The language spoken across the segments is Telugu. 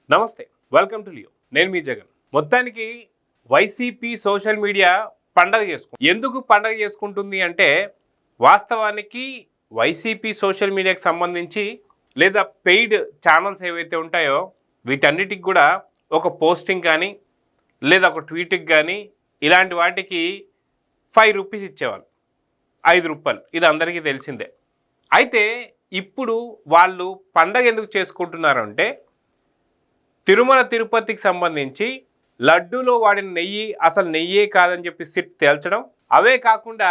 నమస్తే, వెల్కమ్ టు లియో. నేను మీ జగన్. మొత్తానికి వైసీపీ సోషల్ మీడియా పండగ చేసుకుంటుంది. ఎందుకు పండగ చేసుకుంటుంది అంటే వాస్తవానికి వైసీపీ సోషల్ మీడియాకి సంబంధించి లేదా పెయిడ్ ఛానల్స్ ఏవైతే ఉంటాయో వీటన్నిటికి కూడా ఒక పోస్టింగ్ కానీ లేదా ఒక ట్వీట్కి కానీ ఇలాంటి వాటికి 5 రూపీస్ ఇచ్చేవాళ్ళు, 5 రూపాయలు. ఇది అందరికీ తెలిసిందే. అయితే ఇప్పుడు వాళ్ళు పండగ ఎందుకు చేసుకుంటున్నారంటే తిరుమల తిరుపతికి సంబంధించి లడ్డూలో వాడిన నెయ్యి అసలు నెయ్యే కాదని చెప్పి సిట్ తేల్చడం, అవే కాకుండా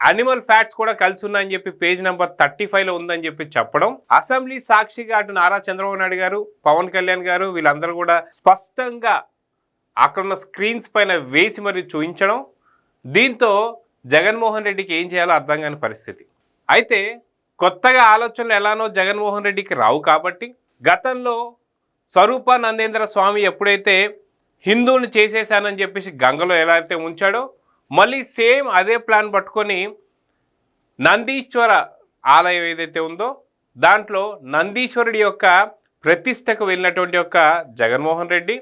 అనిమల్ ఫ్యాట్స్ కూడా కలిసి ఉన్నాయని చెప్పి పేజ్ నెంబర్ 35లో ఉందని చెప్పి చెప్పడం, అసెంబ్లీ సాక్షిగా అటు నారా చంద్రబాబు నాయుడు గారు, పవన్ కళ్యాణ్ గారు వీళ్ళందరూ కూడా స్పష్టంగా అక్కడున్న స్క్రీన్స్ పైన వేసి మరి చూపించడం, దీంతో జగన్మోహన్ రెడ్డికి ఏం చేయాలో అర్థం కాని పరిస్థితి. అయితే కొత్తగా ఆలోచనలు ఎలానో జగన్మోహన్ రెడ్డికి రావు కాబట్టి గతంలో స్వరూప నందేంద్ర స్వామి ఎప్పుడైతే హిందువుని చేసేసానని చెప్పేసి గంగలో ఎలా అయితే ఉంచాడో మళ్ళీ సేమ్ అదే ప్లాన్ పట్టుకొని నందీశ్వర ఆలయం ఏదైతే ఉందో దాంట్లో నందీశ్వరుడి యొక్క ప్రతిష్టకు వెళ్ళినటువంటి యొక్క జగన్మోహన్ రెడ్డి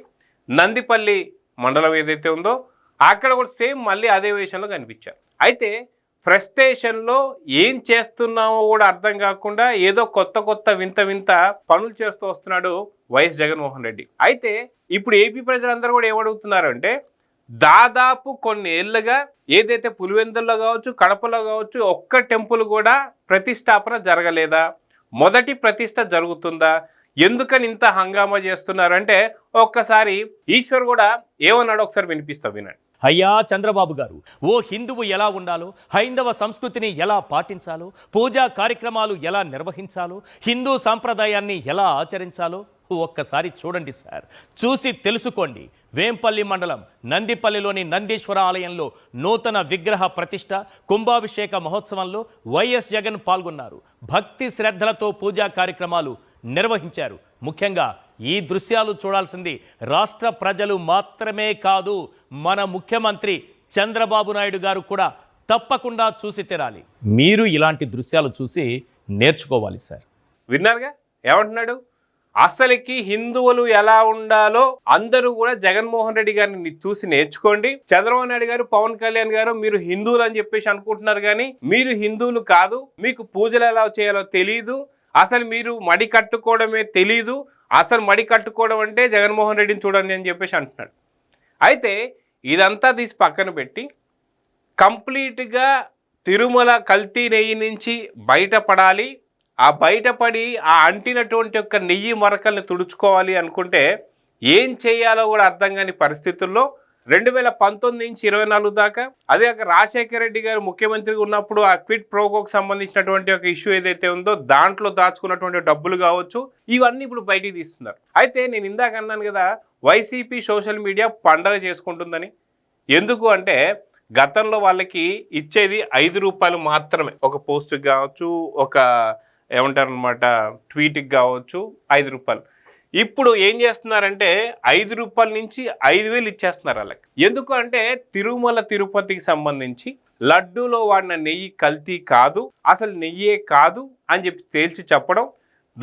నందిపల్లి మండలం ఏదైతే ఉందో అక్కడ కూడా సేమ్ మళ్ళీ అదే వేషంలో కనిపించారు. అయితే ఫ్రస్ట్రేషన్లో ఏం చేస్తున్నామో కూడా అర్థం కాకుండా ఏదో కొత్త వింత పనులు చేస్తూ వస్తున్నాడు వైఎస్ జగన్మోహన్ రెడ్డి. అయితే ఇప్పుడు ఏపీ ప్రజలందరూ కూడా ఏమడుగుతున్నారు అంటే దాదాపు కొన్ని ఏళ్ళుగా ఏదైతే పులివెందుల్లో కావచ్చు, కడపలో కావచ్చు ఒక్క టెంపుల్ కూడా ప్రతిష్టాపన జరగలేదా, మొదటి ప్రతిష్ట జరుగుతుందా, ఎందుకని ఇంత హంగామా చేస్తున్నారంటే ఒక్కసారి ఈశ్వర్ కూడా ఏమన్నాడో ఒకసారి వినండి. అయ్యా చంద్రబాబు గారు, ఓ హిందువు ఎలా ఉండాలో, హైందవ సంస్కృతిని ఎలా పాటించాలో, పూజా కార్యక్రమాలు ఎలా నిర్వహించాలో, హిందూ సాంప్రదాయాన్ని ఎలా ఆచరించాలో ఒక్కసారి చూడండి సార్. చూసి తెలుసుకోండి. వేంపల్లి మండలం నందిపల్లిలోని నందీశ్వర ఆలయంలో నూతన విగ్రహ ప్రతిష్ట కుంభాభిషేక మహోత్సవంలో వైఎస్ జగన్ పాల్గొన్నారు. భక్తి శ్రద్ధలతో పూజా కార్యక్రమాలు నిర్వహించారు. ముఖ్యంగా ఈ దృశ్యాలు చూడాల్సింది రాష్ట్ర ప్రజలు మాత్రమే కాదు, మన ముఖ్యమంత్రి చంద్రబాబు నాయుడు గారు కూడా తప్పకుండా చూసి తీరాలి. మీరు ఇలాంటి దృశ్యాలు చూసి నేర్చుకోవాలి సార్. విన్నారుగా ఏమంటున్నాడు? అసలుకి హిందువులు ఎలా ఉండాలో అందరూ కూడా జగన్మోహన్ రెడ్డి గారిని చూసి నేర్చుకోండి. చంద్రబాబు నాయుడు గారు, పవన్ కళ్యాణ్ గారు మీరు హిందువులు అని చెప్పేసి అనుకుంటున్నారు, కానీ మీరు హిందువులు కాదు, మీకు పూజలు ఎలా చేయాలో తెలియదు, అసలు మీరు మడి కట్టుకోవడమే తెలీదు, అసలు మడి కట్టుకోవడం అంటే జగన్మోహన్ రెడ్డిని చూడండి అని చెప్పేసి అంటున్నాడు. అయితే ఇదంతా తీసి పక్కన పెట్టి కంప్లీట్గా తిరుమల కల్తీ నెయ్యి నుంచి బయటపడాలి, ఆ బయటపడి ఆ అంటినటువంటి యొక్క నెయ్యి మరకల్ని తుడుచుకోవాలి అనుకుంటే ఏం చేయాలో కూడా అర్థం కాని పరిస్థితుల్లో 2019 నుంచి 24 దాకా అదే ఒక రాజశేఖర రెడ్డి గారు ముఖ్యమంత్రిగా ఉన్నప్పుడు ఆ క్విట్ ప్రోకోకు సంబంధించినటువంటి ఒక ఇష్యూ ఏదైతే ఉందో దాంట్లో దాచుకున్నటువంటి డబ్బులు కావచ్చు, ఇవన్నీ ఇప్పుడు బయటికి తీస్తున్నారు. అయితే నేను ఇందాక అన్నాను కదా వైసీపీ సోషల్ మీడియా పండగ చేసుకుంటుందని. ఎందుకు అంటే గతంలో వాళ్ళకి ఇచ్చేది 5 రూపాయలు మాత్రమే, ఒక పోస్ట్కి కావచ్చు, ఒక ఏమంటారనమాట ట్వీట్కి కావచ్చు 5 రూపాయలు. ఇప్పుడు ఏం చేస్తున్నారంటే 5 రూపాయల నుంచి 5,000 ఇచ్చేస్తున్నారు వాళ్ళకి. ఎందుకు అంటే తిరుమల తిరుపతికి సంబంధించి లడ్డూలో వాడిన నెయ్యి కల్తీ కాదు, అసలు నెయ్యే కాదు అని చెప్పి తేల్చి చెప్పడం,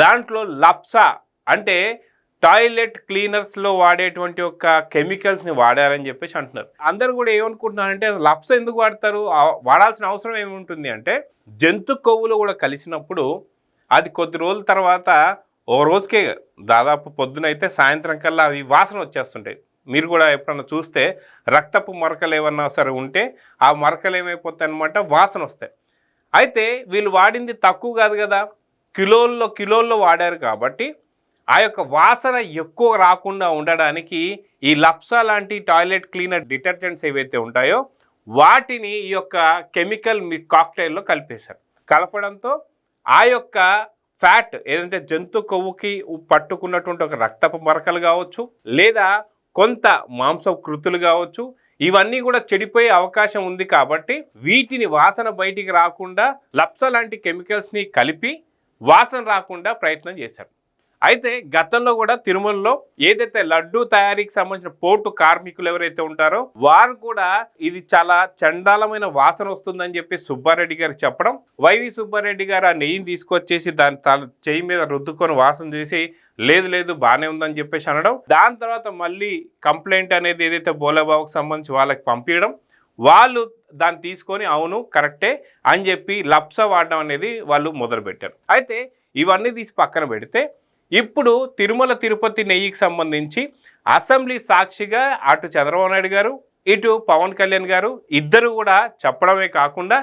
దాంట్లో లప్సా అంటే టాయిలెట్ క్లీనర్స్లో వాడేటువంటి ఒక కెమికల్స్ని వాడారని చెప్పేసి అంటున్నారు. అందరూ కూడా ఏమనుకుంటున్నారంటే లప్సా ఎందుకు వాడతారు, వాడాల్సిన అవసరం ఏముంటుంది అంటే జంతు కొవ్వులో కూడా కలిసినప్పుడు అది కొద్ది రోజుల తర్వాత ఓ రోజుకే దాదాపు పొద్దునైతే సాయంత్రం కల్లా అవి వాసన వచ్చేస్తుంటాయి. మీరు కూడా ఎప్పుడన్నా చూస్తే రక్తపు మరకలు ఏమన్నా సరే ఉంటే ఆ మరకలు ఏమైపోతాయి అనమాట, వాసన వస్తాయి. అయితే వీళ్ళు వాడింది తక్కువ కాదు కదా, కిలోల్లో వాడారు కాబట్టి ఆ యొక్క వాసన ఎక్కువ రాకుండా ఉండడానికి ఈ లప్సా లాంటి టాయిలెట్ క్లీనర్ డిటర్జెంట్స్ ఏవైతే ఉంటాయో వాటిని ఈ యొక్క కెమికల్ కాక్టైల్లో కలిపేశారు. కలపడంతో ఆ యొక్క ఫ్యాట్ ఏదంటే జంతు కొవ్వుకి పట్టుకున్నటువంటి ఒక రక్తపు మరకలు కావచ్చు, లేదా కొంత మాంస కృతులు కావచ్చు, ఇవన్నీ కూడా చెడిపోయే అవకాశం ఉంది. కాబట్టి వీటిని వాసన బయటికి రాకుండా లప్సా లాంటి కెమికల్స్ని కలిపి వాసన రాకుండా ప్రయత్నం చేశారు. అయితే గతంలో కూడా తిరుమలలో ఏదైతే లడ్డు తయారీకి సంబంధించిన పోర్టు కార్మికులు ఎవరైతే ఉంటారో వారు కూడా ఇది చాలా చండాలమైన వాసన వస్తుందని చెప్పి సుబ్బారెడ్డి గారు చెప్పడం, వైవి సుబ్బారెడ్డి గారు ఆ నెయ్యిని తీసుకొచ్చేసి దాని చెయ్యి మీద రుద్దుకొని వాసన చేసి లేదు లేదు బాగానే ఉందని చెప్పేసి అనడం, దాని తర్వాత మళ్ళీ కంప్లైంట్ అనేది ఏదైతే బోలేబాబుకి సంబంధించి వాళ్ళకి పంపించడం, వాళ్ళు దాన్ని తీసుకొని అవును కరెక్టే అని చెప్పి లప్స వాడడం అనేది వాళ్ళు మొదలుపెట్టారు. అయితే ఇవన్నీ తీసి పక్కన పెడితే ఇప్పుడు తిరుమల తిరుపతి నెయ్యికి సంబంధించి అసెంబ్లీ సాక్షిగా అటు చంద్రబాబు నాయుడు గారు ఇటు పవన్ కళ్యాణ్ గారు ఇద్దరు కూడా చెప్పడమే కాకుండా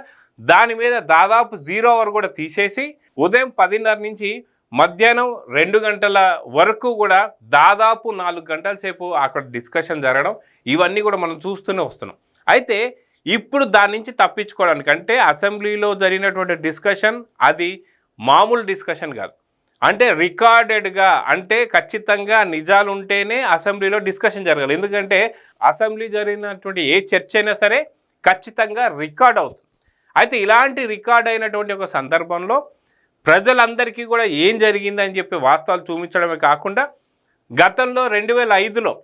దాని మీద దాదాపు 0 అవర్ కూడా తీసేసి ఉదయం 10:30 నుంచి మధ్యాహ్నం 2 గంటల వరకు కూడా దాదాపు 4 గంటల సేపు అక్కడ డిస్కషన్ జరగడం, ఇవన్నీ కూడా మనం చూస్తూనే వస్తున్నాం. అయితే ఇప్పుడు దాని నుంచి తప్పించుకోవడానికి అంటే అసెంబ్లీలో జరిగినటువంటి డిస్కషన్ అది మామూలు డిస్కషన్ కాదు, అంటే రికార్డెడ్గా, అంటే ఖచ్చితంగా నిజాలు ఉంటేనే అసెంబ్లీలో డిస్కషన్ జరగాలి. ఎందుకంటే అసెంబ్లీ జరిగినటువంటి ఏ చర్చ అయినా సరే ఖచ్చితంగా రికార్డ్ అవుతుంది. అయితే ఇలాంటి రికార్డ్ అయినటువంటి ఒక సందర్భంలో ప్రజలందరికీ కూడా ఏం జరిగిందని చెప్పి వాస్తవాలు చూపించడమే కాకుండా గతంలో 2005లో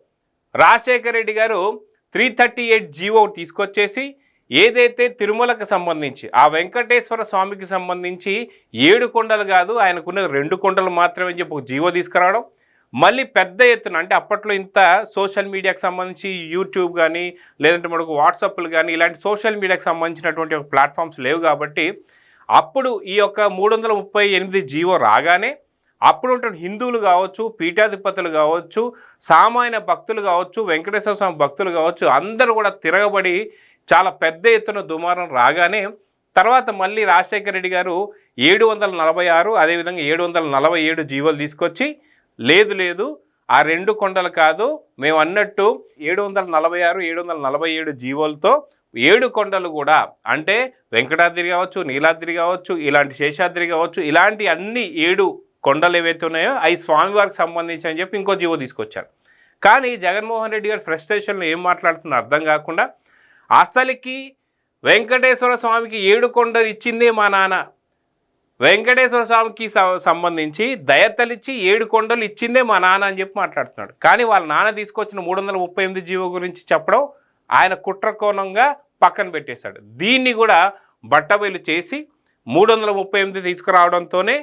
రాజశేఖర రెడ్డి గారు 338 జీవో తీసుకొచ్చేసి ఏదైతే తిరుమలకు సంబంధించి ఆ వెంకటేశ్వర స్వామికి సంబంధించి 7 కొండలు కాదు ఆయనకున్న 2 కొండలు మాత్రమే అని చెప్పి ఒక జీవో తీసుకురావడం, మళ్ళీ పెద్ద ఎత్తున అంటే అప్పట్లో ఇంత సోషల్ మీడియాకి సంబంధించి యూట్యూబ్ కానీ లేదంటే మనకు వాట్సాప్లు కానీ ఇలాంటి సోషల్ మీడియాకి సంబంధించినటువంటి ఒక ప్లాట్ఫామ్స్ లేవు కాబట్టి అప్పుడు ఈ యొక్క 338 జీవో రాగానే అప్పుడు ఉంటున్న హిందువులు కావచ్చు, పీఠాధిపతులు కావచ్చు, సామాన్య భక్తులు కావచ్చు, వెంకటేశ్వర స్వామి భక్తులు కావచ్చు, అందరూ కూడా తిరగబడి చాలా పెద్ద ఎత్తున దుమారం రాగానే తర్వాత మళ్ళీ రాజశేఖర రెడ్డి గారు 746 అదేవిధంగా 747 జీవోలు తీసుకొచ్చి లేదు ఆ 2 కొండలు కాదు మేము అన్నట్టు 746 747 జీవోలతో 7 కొండలు కూడా అంటే వెంకటాద్రి కావచ్చు, నీలాద్రి కావచ్చు, ఇలాంటి శేషాద్రి కావచ్చు, ఇలాంటి అన్ని 7 కొండలు ఏవైతే ఉన్నాయో అవి స్వామివారికి సంబంధించి అని చెప్పి ఇంకో జీవో తీసుకొచ్చారు. కానీ జగన్మోహన్ రెడ్డి గారు ఫ్రస్ట్రేషన్లో ఏం మాట్లాడుతున్నా అర్థం కాకుండా అసలుకి వెంకటేశ్వర స్వామికి 7 కొండలు ఇచ్చిందే మా నాన్న, వెంకటేశ్వర స్వామికి సంబంధించి దయతలిచ్చి 7 కొండలు ఇచ్చిందే మా నాన్న అని చెప్పి మాట్లాడుతున్నాడు. కానీ వాళ్ళ నాన్న తీసుకొచ్చిన 338 జీవో గురించి చెప్పడం ఆయన కుట్ర కోణంగా పక్కన పెట్టేశాడు. దీన్ని కూడా బట్టబయలు చేసి 338 తీసుకురావడంతోనే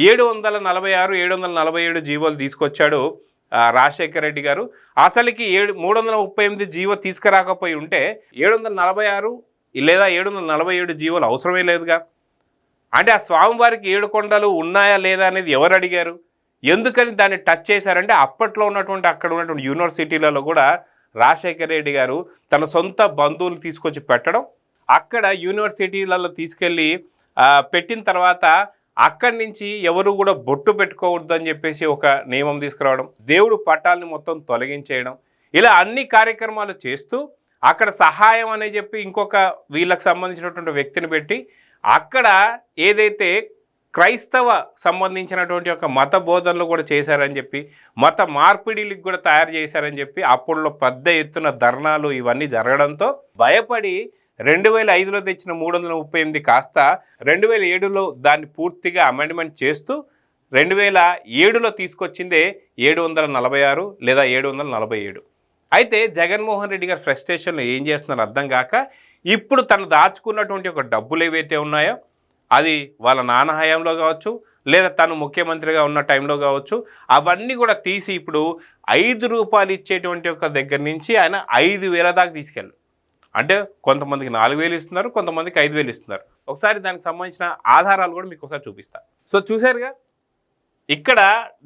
746 747 జీవోలు తీసుకొచ్చాడు రాజశేఖర రెడ్డి గారు. అసలుకి 338 జీవో తీసుకురాకపోయి ఉంటే 746 లేదా 747 జీవోలు అవసరమే లేదుగా. అంటే ఆ స్వామివారికి 7 కొండలు ఉన్నాయా లేదా అనేది ఎవరు అడిగారు, ఎందుకని దాన్ని టచ్ చేశారంటే అప్పట్లో ఉన్నటువంటి అక్కడ ఉన్నటువంటి యూనివర్సిటీలలో కూడా రాజశేఖర రెడ్డి గారు తన సొంత బంధువులు తీసుకొచ్చి పెట్టడం, అక్కడ యూనివర్సిటీలలో తీసుకెళ్ళి పెట్టిన తర్వాత అక్కడి నుంచి ఎవరు కూడా బొట్టు పెట్టుకోవద్దు అని చెప్పేసి ఒక నియమం తీసుకురావడం, దేవుడు పటాలని మొత్తం తొలగించేయడం, ఇలా అన్ని కార్యక్రమాలు చేస్తూ అక్కడ సహాయం అని చెప్పి ఇంకొక వీళ్ళకి సంబంధించినటువంటి వ్యక్తిని పెట్టి అక్కడ ఏదైతే క్రైస్తవ సంబంధించినటువంటి ఒక మత బోధనలు కూడా చేశారని చెప్పి మత మార్పిడిలకు కూడా తయారు చేశారని చెప్పి అప్పుడులో పెద్ద ఎత్తున ధర్నాలు ఇవన్నీ జరగడంతో భయపడి 2005లో తెచ్చిన 338 కాస్త 2007లో దాన్ని పూర్తిగా అమెండ్మెంట్ చేస్తూ 2007లో తీసుకొచ్చిందే 746 లేదా 747. అయితే జగన్మోహన్ రెడ్డి గారు ఫ్రస్ట్రేషన్లో ఏం చేస్తున్నారు అర్థం కాక ఇప్పుడు తను దాచుకున్నటువంటి ఒక డబ్బులు ఏవైతే ఉన్నాయో అది వాళ్ళ నాన్న హయాంలో కావచ్చు లేదా తను ముఖ్యమంత్రిగా ఉన్న టైంలో కావచ్చు అవన్నీ కూడా తీసి ఇప్పుడు 5 రూపాయలు ఇచ్చేటువంటి ఒక దగ్గర నుంచి ఆయన 5,000 దాకా తీసుకెళ్ళారు. అంటే కొంతమందికి 4,000 ఇస్తున్నారు, కొంతమందికి 5,000 ఇస్తున్నారు. ఒకసారి దానికి సంబంధించిన ఆధారాలు కూడా మీకు ఒకసారి చూపిస్తాను. సో చూసారుగా ఇక్కడ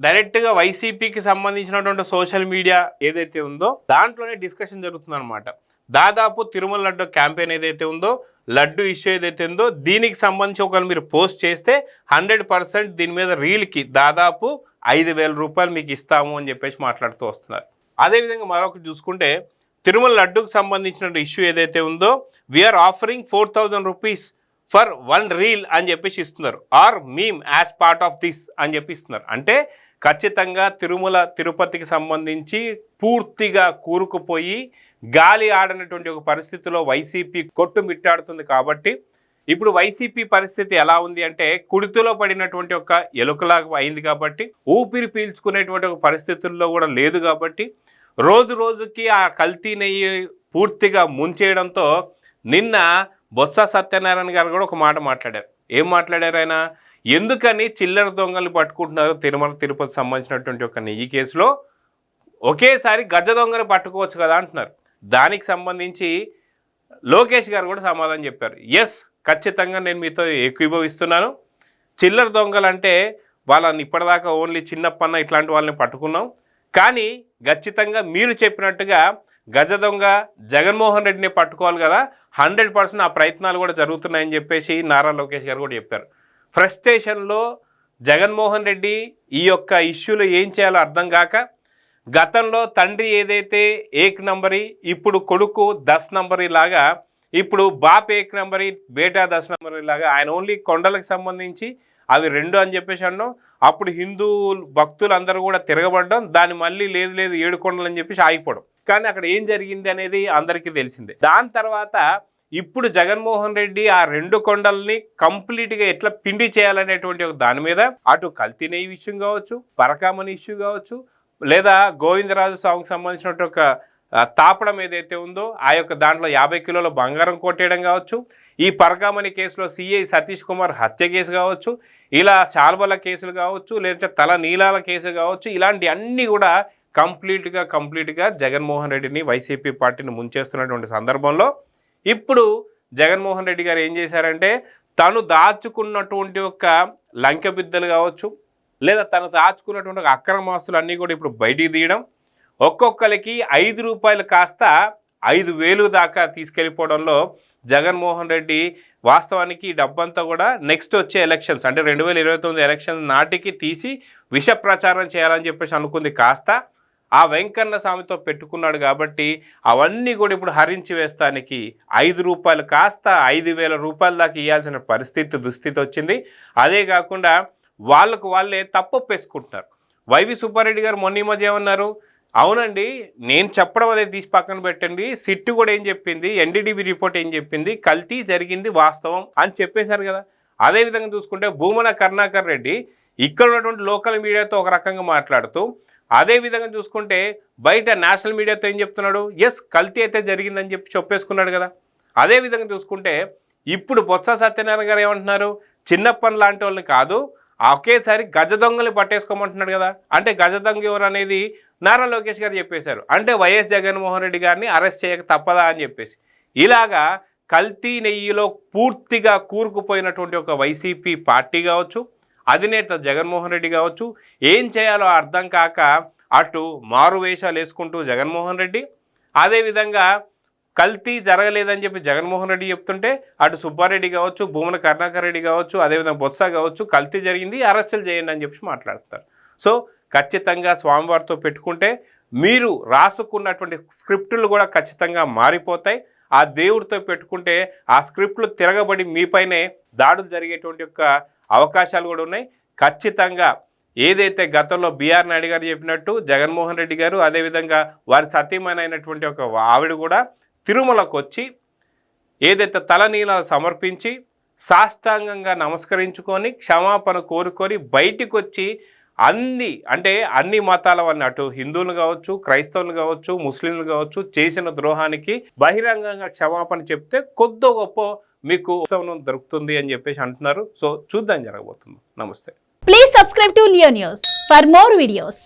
డైరెక్ట్గా వైసీపీకి సంబంధించినటువంటి సోషల్ మీడియా ఏదైతే ఉందో దాంట్లోనే డిస్కషన్ జరుగుతుందన్నమాట. దాదాపు తిరుమల లడ్డు క్యాంపెయిన్ ఏదైతే ఉందో, లడ్డు ఇష్యూ ఏదైతే ఉందో దీనికి సంబంధించి ఒకవేళ మీరు పోస్ట్ చేస్తే 100% దీని మీద రీల్కి దాదాపు 5,000 రూపాయలు మీకు ఇస్తాము అని చెప్పేసి మాట్లాడుతూ వస్తున్నారు. అదేవిధంగా మరొకటి చూసుకుంటే తిరుమల లడ్డుకు సంబంధించిన ఇష్యూ ఏదైతే ఉందో we are offering 4,000 rupees for 1 reel అని చెప్పేసి ఇస్తున్నారు, or meme as part of this అని చెప్పి ఇస్తున్నారు. అంటే ఖచ్చితంగా తిరుమల తిరుపతికి సంబంధించి పూర్తిగా కూరుకుపోయి గాలి ఆడనటువంటి ఒక పరిస్థితిలో వైసీపీ కొట్టుమిట్టాడుతుంది కాబట్టి ఇప్పుడు వైసీపీ పరిస్థితి ఎలా ఉంది అంటే కుడితిలో పడినటువంటి ఒక ఎలుకలాగా అయింది కాబట్టి ఊపిరి పీల్చుకునేటువంటి ఒక పరిస్థితుల్లో కూడా లేదు కాబట్టి రోజు రోజుకి ఆ కల్తీ నెయ్యి పూర్తిగా ముంచేయడంతో నిన్న బొత్స సత్యనారాయణ గారు కూడా ఒక మాట మాట్లాడారు. ఏం మాట్లాడారు ఆయన? ఎందుకని చిల్లర దొంగలు పట్టుకుంటున్నారు తిరుమల తిరుపతి సంబంధించినటువంటి ఒక నెయ్యి కేసులో, ఒకేసారి గజ దొంగలు పట్టుకోవచ్చు కదా అంటున్నారు. దానికి సంబంధించి లోకేష్ గారు కూడా సమాధానం చెప్పారు. ఎస్, ఖచ్చితంగా నేను మీతో ఏకీభవిస్తున్నాను. చిల్లర దొంగలు అంటే వాళ్ళని ఇప్పటిదాకా ఓన్లీ చిన్నప్పన్న ఇట్లాంటి వాళ్ళని పట్టుకున్నాం, కానీ ఖచ్చితంగా మీరు చెప్పినట్టుగా గజ దొంగ జగన్మోహన్ రెడ్డిని పట్టుకోవాలి కదా, 100% ఆ ప్రయత్నాలు కూడా జరుగుతున్నాయని చెప్పేసి నారా లోకేష్ గారు కూడా చెప్పారు. ఫ్రస్ట్రేషన్లో జగన్మోహన్ రెడ్డి ఈ యొక్క ఇష్యూలో ఏం చేయాలో అర్థం కాక గతంలో తండ్రి ఏదైతే ఏక్ నంబరీ, ఇప్పుడు కొడుకు 10 నంబరీ లాగా, ఇప్పుడు బాప్ ఏక్ నంబరీ బేటా 10 నంబరీ లాగా ఆయన ఓన్లీ కొండలకు సంబంధించి అవి 2 అని చెప్పేసి అన్నాం. అప్పుడు హిందూ భక్తులు అందరూ కూడా తిరగబడడం, దాన్ని మళ్ళీ లేదు 7 కొండలు అని చెప్పేసి ఆగిపోవడం. కానీ అక్కడ ఏం జరిగింది అనేది అందరికీ తెలిసిందే. దాని తర్వాత ఇప్పుడు జగన్మోహన్ రెడ్డి ఆ 2 కొండల్ని కంప్లీట్గా ఎట్లా పిండి చేయాలనేటువంటి ఒక దాని మీద అటు కల్తీ నెయ్యి విషయం కావచ్చు, పరకామణి ఇష్యూ కావచ్చు, లేదా గోవిందరాజు స్వామికి సంబంధించినటువంటి ఒక తాపడం ఏదైతే ఉందో ఆ యొక్క దాంట్లో 50 కిలోల బంగారం కొట్టేయడం కావచ్చు, ఈ పరకామణి కేసులో సిఐ సతీష్ కుమార్ హత్య కేసు కావచ్చు, ఇలా శాల్వల కేసులు కావచ్చు, లేదంటే తల నీలాల కేసు కావచ్చు, ఇలాంటి అన్నీ కూడా కంప్లీట్గా జగన్మోహన్ రెడ్డిని వైసీపీ పార్టీని ముంచేస్తున్నటువంటి సందర్భంలో ఇప్పుడు జగన్మోహన్ రెడ్డి గారు ఏం చేశారంటే తను దాచుకున్నటువంటి ఒక లంకె బిద్దలు కావచ్చు, లేదా తను దాచుకున్నటువంటి అక్రమాస్తులు అన్నీ కూడా ఇప్పుడు బయటికి తీయడం, ఒక్కొక్కరికి 5 రూపాయలు కాస్త 5,000 దాకా తీసుకెళ్ళిపోవడంలో జగన్మోహన్ రెడ్డి వాస్తవానికి డబ్బంతా కూడా నెక్స్ట్ వచ్చే ఎలక్షన్స్ అంటే 2029 ఎలక్షన్స్ నాటికి తీసి విష ప్రచారం చేయాలని చెప్పేసి అనుకుంది. కాస్త ఆ వెంకన్న స్వామితో పెట్టుకున్నాడు కాబట్టి అవన్నీ కూడా ఇప్పుడు హరించి వేస్తానికి 5 రూపాయలు కాస్త 5,000 రూపాయల దాకా ఇవ్వాల్సిన దుస్థితి వచ్చింది. అదే కాకుండా వాళ్ళే తప్పొప్పేసుకుంటున్నారు. వైవి సుబ్బారెడ్డి గారు మొన్న ఈ మధ్య ఏమన్నారు? అవునండి, నేను చెప్పడం అనేది తీసి పక్కన పెట్టండి, సిట్టు కూడా ఏం చెప్పింది, ఎన్డీడీబీ రిపోర్ట్ ఏం చెప్పింది, కల్తీ జరిగింది వాస్తవం అని చెప్పేశారు కదా. అదేవిధంగా చూసుకుంటే భూమన కరుణాకర్ రెడ్డి ఇక్కడ ఉన్నటువంటి లోకల్ మీడియాతో ఒక రకంగా మాట్లాడుతూ, అదేవిధంగా చూసుకుంటే బయట నేషనల్ మీడియాతో ఏం చెప్తున్నాడు, ఎస్ కల్తీ అయితే జరిగిందని చెప్పేసుకున్నాడు కదా. అదేవిధంగా చూసుకుంటే ఇప్పుడు బొత్స సత్యనారాయణ గారు ఏమంటున్నారు, చిన్నప్పని లాంటి వాళ్ళని కాదు ఒకేసారి గజ దొంగలు పట్టేసుకోమంటున్నాడు కదా. అంటే గజ దొంగ ఎవరు అనేది నారా లోకేష్ గారు చెప్పేశారు. అంటే వైఎస్ జగన్మోహన్ రెడ్డి గారిని అరెస్ట్ చేయక తప్పదా అని చెప్పేసి ఇలాగా కల్తీ నెయ్యిలో పూర్తిగా కూరుకుపోయినటువంటి ఒక వైసీపీ పార్టీ కావచ్చు, అధినేత జగన్మోహన్ రెడ్డి కావచ్చు, ఏం చేయాలో అర్థం కాక అటు మారు వేషాలు వేసుకుంటూ జగన్మోహన్ రెడ్డి, అదేవిధంగా కల్తీ జరగలేదని చెప్పి జగన్మోహన్ రెడ్డి చెప్తుంటే అటు సుబ్బారెడ్డి కావచ్చు, భూమన కరుణాకర్ రెడ్డి కావచ్చు, అదేవిధంగా బొత్స కావచ్చు, కల్తీ జరిగింది అరెస్టులు చేయండి అని చెప్పి మాట్లాడతారు. సో ఖచ్చితంగా స్వామివారితో పెట్టుకుంటే మీరు రాసుకున్నటువంటి స్క్రిప్టులు కూడా ఖచ్చితంగా మారిపోతాయి. ఆ దేవుడితో పెట్టుకుంటే ఆ స్క్రిప్టులు తిరగబడి మీపైనే దాడులు జరిగేటువంటి యొక్క అవకాశాలు కూడా ఉన్నాయి. ఖచ్చితంగా ఏదైతే గతంలో బిఆర్ నాయుడు గారు చెప్పినట్టు జగన్మోహన్ రెడ్డి గారు, అదేవిధంగా వారి సతీమణి అయినటువంటి ఒక ఆవిడ కూడా తిరుమలకు వచ్చి ఏదైతే తలనీలాలు సమర్పించి సాష్టాంగంగా నమస్కరించుకొని క్షమాపణ కోరుకొని బయటికి వచ్చి అన్ని మతాల వాళ్ళని అటు హిందువులు కావచ్చు, క్రైస్తవులు కావచ్చు, ముస్లింలు కావచ్చు చేసిన ద్రోహానికి బహిరంగంగా క్షమాపణ చెప్తే కొద్ది గొప్ప మీకు దొరుకుతుంది అని చెప్పేసి అంటున్నారు. సో చూద్దాం జరగబోతుంది. నమస్తే. Please subscribe to Leo news for more videos.